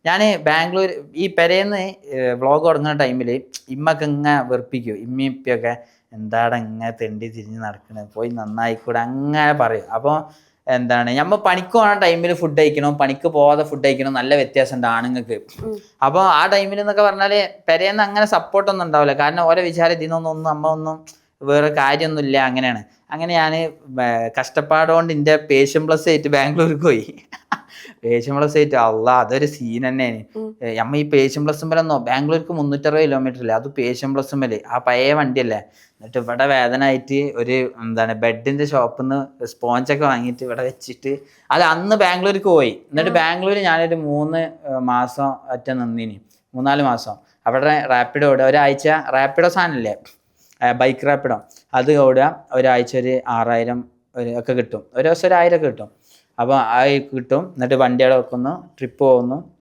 ഞാൻ ബാംഗ്ലൂർ ഈ പെരേന്ന് വ്ളോഗ് തുടങ്ങുന്ന ടൈമിൽ ഇമ്മൊക്കെ ഇങ്ങനെ വെറുപ്പിക്കും. ഇമ്മയും ഇപ്പൊക്കെ എന്താടാ ഇങ്ങനെ തെണ്ടി തിരിഞ്ഞ് നടക്കണത്, പോയി നന്നായിക്കൂടെ അങ്ങനെ പറയും. അപ്പോൾ നമ്മൾ പണിക്ക് പോകുന്ന ടൈമിൽ ഫുഡ് കഴിക്കണം, പണിക്ക് പോകാതെ ഫുഡ് കഴിക്കണം, നല്ല വ്യത്യാസമുണ്ട് ആണുങ്ങൾക്ക്. അപ്പോൾ ആ ടൈമിൽ എന്നൊക്കെ പറഞ്ഞാൽ പെരേന്ന് അങ്ങനെ സപ്പോർട്ടൊന്നും ഉണ്ടാവില്ല. കാരണം ഓരോ വിചാരം ഇതിനൊന്നും അമ്മ ഒന്നും വേറെ കാര്യമൊന്നുമില്ല. അങ്ങനെ ഞാൻ കഷ്ടപ്പാടുകൊണ്ട് എൻ്റെ പേഷ്യൻ പ്ലസ് ആയിട്ട് ബാംഗ്ലൂർക്ക് പോയി. പേഷ്യൻ പ്ലസ് ആയിട്ട് അതൊരു സീൻ തന്നെയാണ്. നമ്മ ഈ പേഷ്യൻ പ്ലസ് മേലെന്നോ ബാംഗ്ലൂർക്ക് 360 കിലോമീറ്റർ ഇല്ലേ, അത് പേഷ്യൻ പ്ലസ് മേല് ആ പഴയ വണ്ടിയല്ലേ. എന്നിട്ട് ഇവിടെ വേദന ആയിട്ട് ഒരു ബെഡിന്റെ ഷോപ്പിൽ നിന്ന് സ്പോഞ്ചൊക്കെ വാങ്ങിയിട്ട് ഇവിടെ വെച്ചിട്ട് അത് അന്ന് ബാംഗ്ലൂർക്ക് പോയി. എന്നിട്ട് ബാംഗ്ലൂർ ഞാനൊരു 3 മാസം ഒറ്റ നിന്നിനി, 3-4 മാസം അവിടെ റാപ്പിഡോ ഓടുക. ഒരാഴ്ച റാപ്പിഡോ സാധനമില്ലേ, ബൈക്ക് റാപ്പിഡോ, അത് ഓടുക. ഒരാഴ്ച ഒരു 6000 ഒക്കെ കിട്ടും, ഒരു ദിവസം 1000 ഒക്കെ കിട്ടും. അപ്പോൾ ആ കിട്ടും. എന്നിട്ട് വണ്ടി അവിടെ വെക്കുന്നു, ട്രിപ്പ് പോകുന്നു.